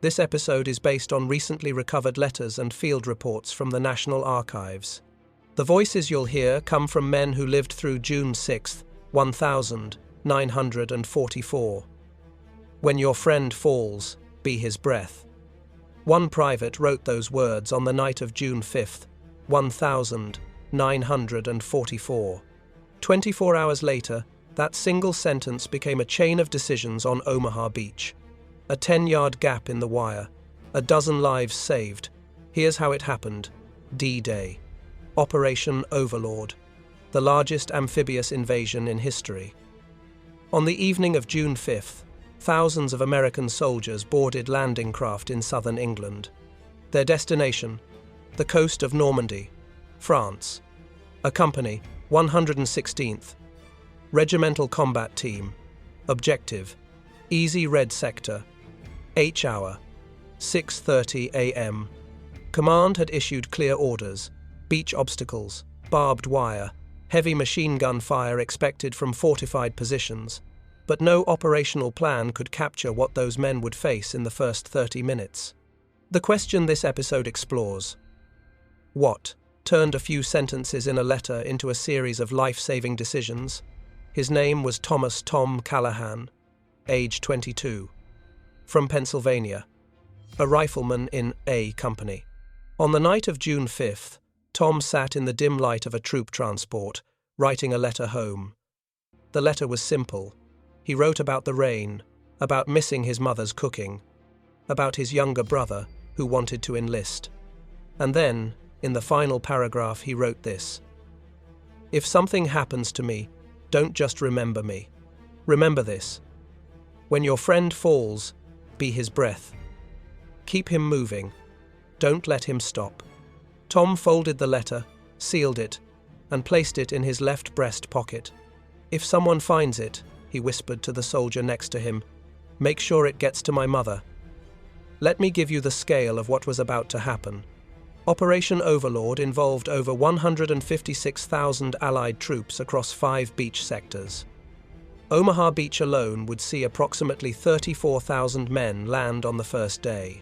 This episode is based on recently recovered letters and field reports from the National Archives. The voices you'll hear come from men who lived through June 6, 1944. When your friend falls, be his breath. One private wrote those words on the night of June 5, 1944. 24 hours later, that single sentence became a chain of decisions on Omaha Beach. A 10-yard gap in the wire, a dozen lives saved. Here's how it happened. D-Day. Operation Overlord, the largest amphibious invasion in history. On the evening of June 5th, thousands of American soldiers boarded landing craft in southern England. Their destination, the coast of Normandy, France. A company, 116th. Regimental Combat Team. Objective, Easy Red Sector. H-hour, 6:30 a.m. Command had issued clear orders. Beach obstacles, barbed wire, heavy machine gun fire expected from fortified positions. But no operational plan could capture what those men would face in the first 30 minutes. The question this episode explores: what turned a few sentences in a letter into a series of life-saving decisions? His name was Thomas "Tom" Callahan, age 22. From Pennsylvania, a rifleman in A Company. On the night of June 5th, Tom sat in the dim light of a troop transport, writing a letter home. The letter was simple. He wrote about the rain, about missing his mother's cooking, about his younger brother who wanted to enlist. And then, in the final paragraph, he wrote this: "If something happens to me, don't just remember me. Remember this. When your friend falls, be his breath. Keep him moving. Don't let him stop." Tom folded the letter, sealed it, and placed it in his left breast pocket. "If someone finds it," he whispered to the soldier next to him, "make sure it gets to my mother." Let me give you the scale of what was about to happen. Operation Overlord involved over 156,000 Allied troops across 5 beach sectors. Omaha Beach alone would see approximately 34,000 men land on the first day.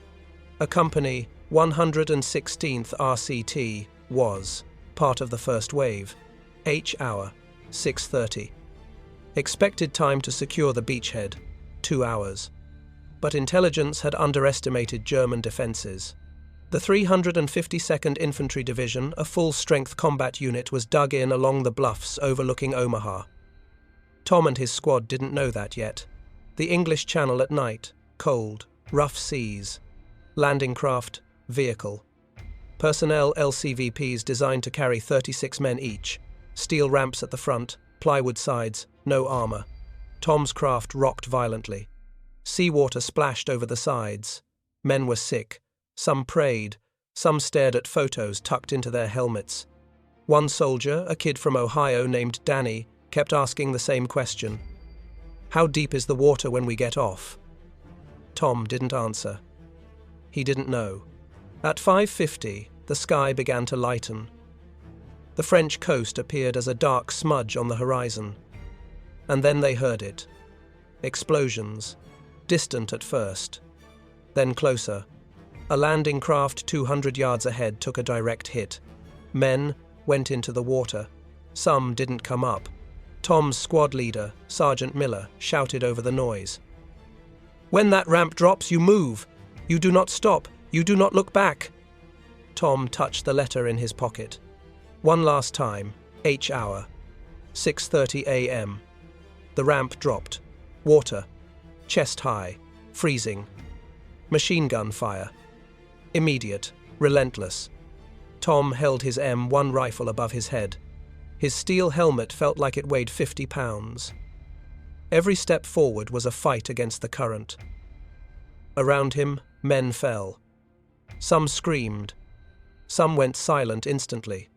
A company, 116th RCT, was part of the first wave. H-hour, 6:30. Expected time to secure the beachhead, 2 hours. But intelligence had underestimated German defenses. The 352nd Infantry Division, a full-strength combat unit, was dug in along the bluffs overlooking Omaha. Tom and his squad didn't know that yet. The English Channel at night, cold, rough seas. Landing craft, vehicle. Personnel LCVPs designed to carry 36 men each. Steel ramps at the front, plywood sides, no armor. Tom's craft rocked violently. Seawater splashed over the sides. Men were sick. Some prayed. Some stared at photos tucked into their helmets. One soldier, a kid from Ohio named Danny, kept asking the same question. "How deep is the water when we get off?" Tom didn't answer. He didn't know. At 5:50, the sky began to lighten. The French coast appeared as a dark smudge on the horizon. And then they heard it. Explosions. Distant at first. Then closer. A landing craft 200 yards ahead took a direct hit. Men went into the water. Some didn't come up. Tom's squad leader, Sergeant Miller, shouted over the noise. "When that ramp drops, you move. You do not stop. You do not look back." Tom touched the letter in his pocket. One last time, H-hour, 6:30 a.m. The ramp dropped. Water. Chest high. Freezing. Machine gun fire. Immediate. Relentless. Tom held his M1 rifle above his head. His steel helmet felt like it weighed 50 pounds. Every step forward was a fight against the current. Around him, men fell. Some screamed. Some went silent instantly.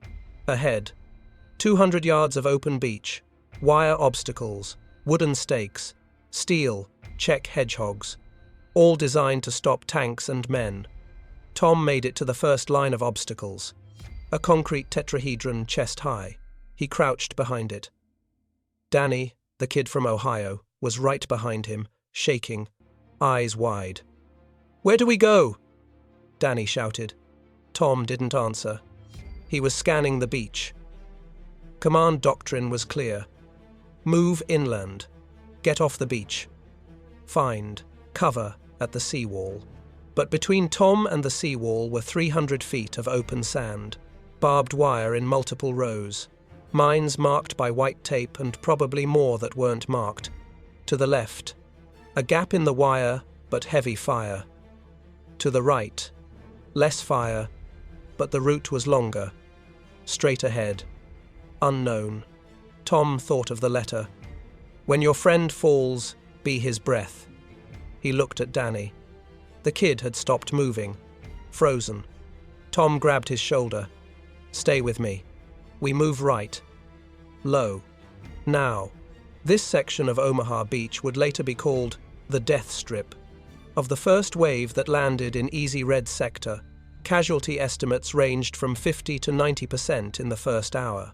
Ahead, 200 yards of open beach, wire obstacles, wooden stakes, steel, Czech hedgehogs, all designed to stop tanks and men. Tom made it to the first line of obstacles, a concrete tetrahedron chest high. He crouched behind it. Danny, the kid from Ohio, was right behind him, shaking, eyes wide. Where do we go? Danny shouted. Tom didn't answer. He was scanning the beach. Command doctrine was clear. Move inland. Get off the beach. Find cover at the seawall. But between Tom and the seawall were 300 feet of open sand, barbed wire in multiple rows, mines marked by white tape and probably more that weren't marked. To the left, a gap in the wire, but heavy fire. To the right, less fire, but the route was longer. Straight ahead. Unknown. Tom thought of the letter. When your friend falls, be his breath. He looked at Danny. The kid had stopped moving, frozen. Tom grabbed his shoulder. Stay with me. We move right. Low. Now. This section of Omaha Beach would later be called the Death Strip. Of the first wave that landed in Easy Red sector, casualty estimates ranged from 50 to 90% in the first hour.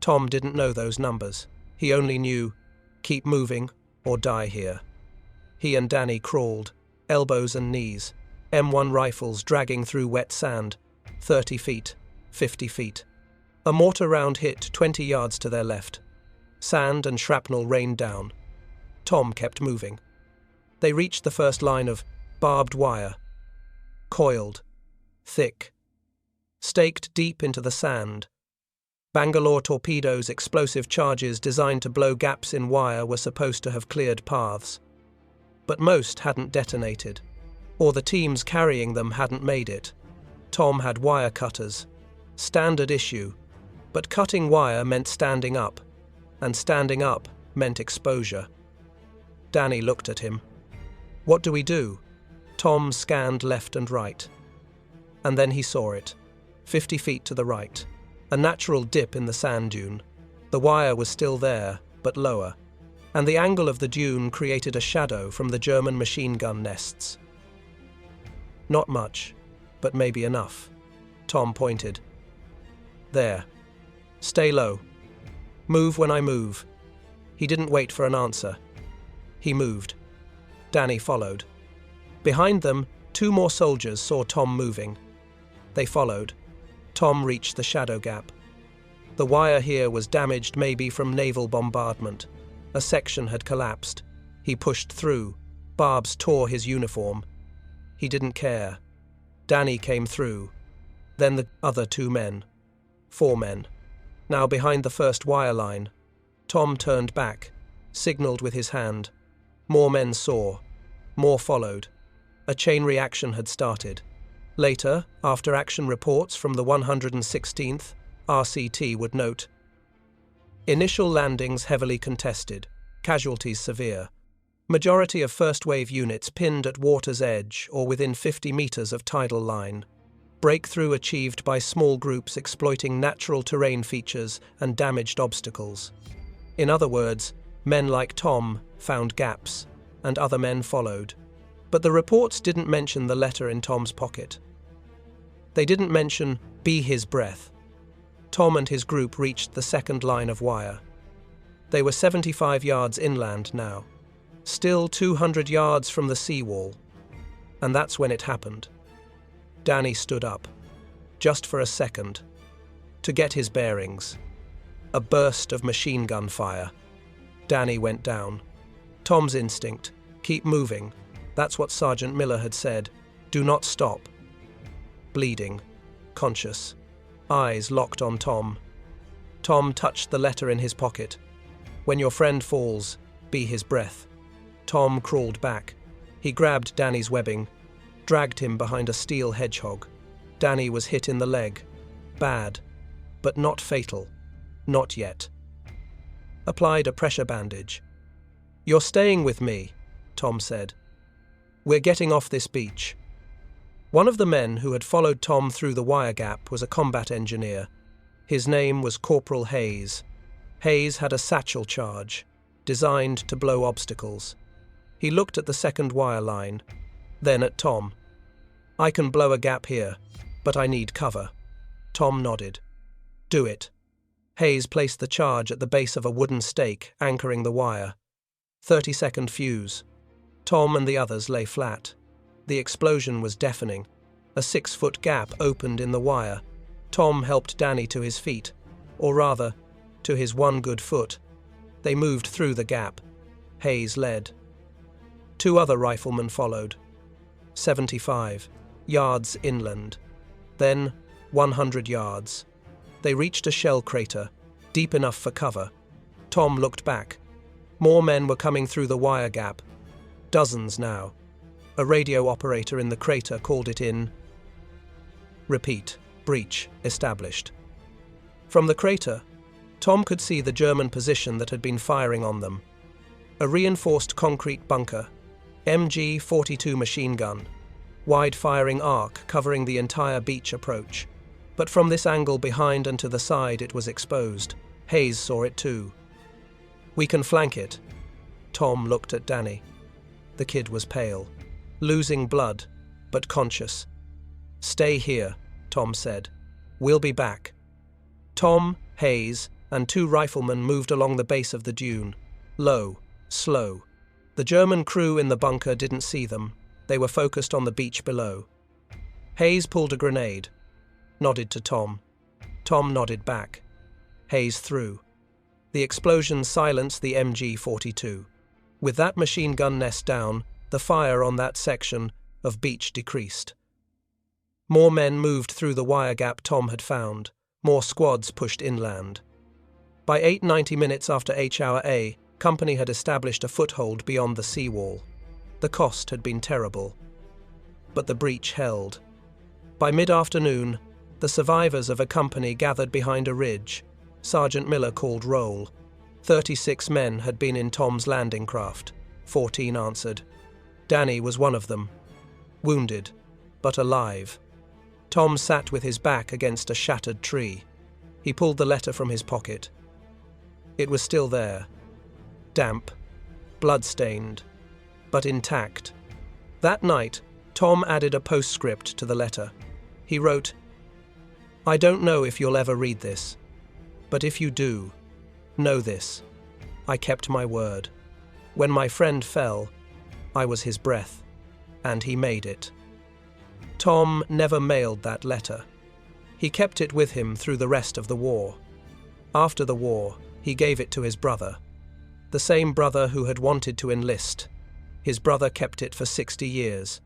Tom didn't know those numbers. He only knew, keep moving or die here. He and Danny crawled, elbows and knees, M1 rifles dragging through wet sand, 30 feet, 50 feet. A mortar round hit 20 yards to their left. Sand and shrapnel rained down. Tom kept moving. They reached the first line of barbed wire. Coiled. Thick. Staked deep into the sand. Bangalore torpedoes' explosive charges designed to blow gaps in wire were supposed to have cleared paths. But most hadn't detonated, or the teams carrying them hadn't made it. Tom had wire cutters. Standard issue. But cutting wire meant standing up, and standing up meant exposure. Danny looked at him. What do we do? Tom scanned left and right. And then he saw it. 50 feet to the right. A natural dip in the sand dune. The wire was still there, but lower. And the angle of the dune created a shadow from the German machine gun nests. Not much, but maybe enough. Tom pointed. There. Stay low. Move when I move. He didn't wait for an answer. He moved. Danny followed. Behind them, 2 more soldiers saw Tom moving. They followed. Tom reached the shadow gap. The wire here was damaged maybe from naval bombardment. A section had collapsed. He pushed through. Barbs tore his uniform. He didn't care. Danny came through. Then the other 2 men. 4 men. Now behind the first wire line. Tom turned back, signaled with his hand. More men saw. More followed. A chain reaction had started. Later, after action reports from the 116th, RCT would note, initial landings heavily contested, casualties severe. Majority of first-wave units pinned at water's edge or within 50 meters of tidal line. Breakthrough achieved by small groups exploiting natural terrain features and damaged obstacles. In other words, men like Tom found gaps, and other men followed. But the reports didn't mention the letter in Tom's pocket. They didn't mention, be his breath. Tom and his group reached the second line of wire. They were 75 yards inland now, still 200 yards from the seawall. And that's when it happened. Danny stood up, just for a second, to get his bearings. A burst of machine gun fire. Danny went down. Tom's instinct, keep moving. That's what Sergeant Miller had said. Do not stop. Bleeding, conscious, eyes locked on Tom. Tom touched the letter in his pocket. When your friend falls, be his breath. Tom crawled back. He grabbed Danny's webbing, dragged him behind a steel hedgehog. Danny was hit in the leg. Bad, but not fatal. Not yet. Applied a pressure bandage. You're staying with me, Tom said. We're getting off this beach. One of the men who had followed Tom through the wire gap was a combat engineer. His name was Corporal Hayes. Hayes had a satchel charge, designed to blow obstacles. He looked at the second wire line, then at Tom. I can blow a gap here, but I need cover. Tom nodded. Do it. Hayes placed the charge at the base of a wooden stake anchoring the wire. 30-second fuse. Tom and the others lay flat. The explosion was deafening. A 6-foot gap opened in the wire. Tom helped Danny to his feet, or rather, to his one good foot. They moved through the gap. Hayes led. 2 other riflemen followed. 75 yards inland. Then 100 yards. They reached a shell crater, deep enough for cover. Tom looked back. More men were coming through the wire gap. Dozens now. A radio operator in the crater called it in. Repeat. Breach established. From the crater, Tom could see the German position that had been firing on them. A reinforced concrete bunker, MG-42 machine gun, wide-firing arc covering the entire beach approach. But from this angle behind and to the side it was exposed. Hayes saw it too. "We can flank it." Tom looked at Danny. The kid was pale, losing blood, but conscious. "Stay here," Tom said. "We'll be back." Tom, Hayes, and 2 riflemen moved along the base of the dune. Low, slow. The German crew in the bunker didn't see them. They were focused on the beach below. Hayes pulled a grenade, nodded to Tom. Tom nodded back. Hayes threw. The explosion silenced the MG-42. With that machine gun nest down, the fire on that section of beach decreased. More men moved through the wire gap Tom had found. More squads pushed inland. By 8:90 minutes after H-hour A, company had established a foothold beyond the seawall. The cost had been terrible. But the breach held. By mid-afternoon, the survivors of a company gathered behind a ridge. Sergeant Miller called roll. 36 men had been in Tom's landing craft. 14 answered. Danny was one of them. Wounded, but alive. Tom sat with his back against a shattered tree. He pulled the letter from his pocket. It was still there. Damp, blood-stained, but intact. That night, Tom added a postscript to the letter. He wrote, "I don't know if you'll ever read this, but if you do, know this. I kept my word. When my friend fell, I was his breath, and he made it." Tom never mailed that letter. He kept it with him through the rest of the war. After the war, he gave it to his brother. The same brother who had wanted to enlist. His brother kept it for 60 years.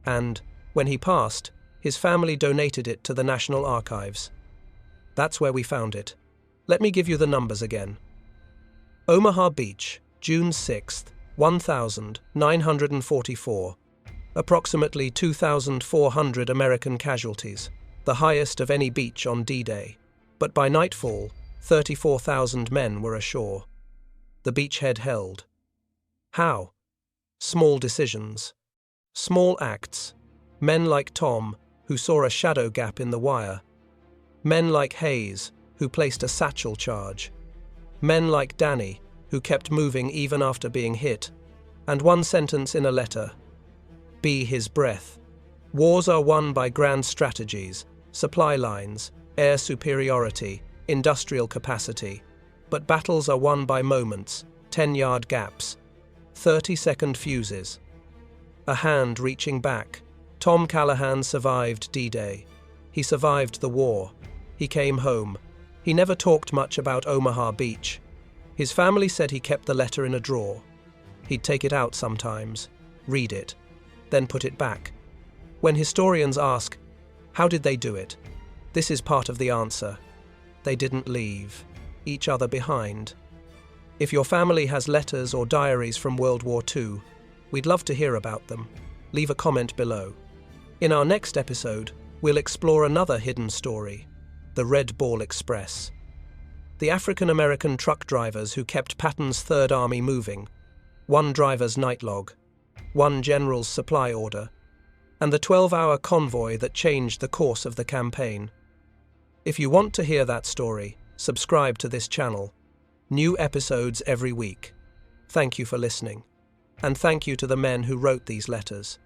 And, when he passed, his family donated it to the National Archives. That's where we found it. Let me give you the numbers again. Omaha Beach, June 6th, 1944. Approximately 2,400 American casualties, the highest of any beach on D-Day. But by nightfall, 34,000 men were ashore. The beachhead held. How? Small decisions. Small acts. Men like Tom, who saw a shadow gap in the wire. Men like Hayes, who placed a satchel charge. Men like Danny, who kept moving even after being hit. And one sentence in a letter. Be his breath. Wars are won by grand strategies, supply lines, air superiority, industrial capacity. But battles are won by moments, 10-yard gaps, 30-second fuses. A hand reaching back. Tom Callahan survived D-Day. He survived the war. He came home. He never talked much about Omaha Beach. His family said he kept the letter in a drawer. He'd take it out sometimes, read it, then put it back. When historians ask, how did they do it? This is part of the answer. They didn't leave each other behind. If your family has letters or diaries from World War II, we'd love to hear about them. Leave a comment below. In our next episode, we'll explore another hidden story, the Red Ball Express. The African-American truck drivers who kept Patton's Third Army moving, one driver's night log, one general's supply order, and the 12-hour convoy that changed the course of the campaign. If you want to hear that story, subscribe to this channel. New episodes every week. Thank you for listening. And thank you to the men who wrote these letters.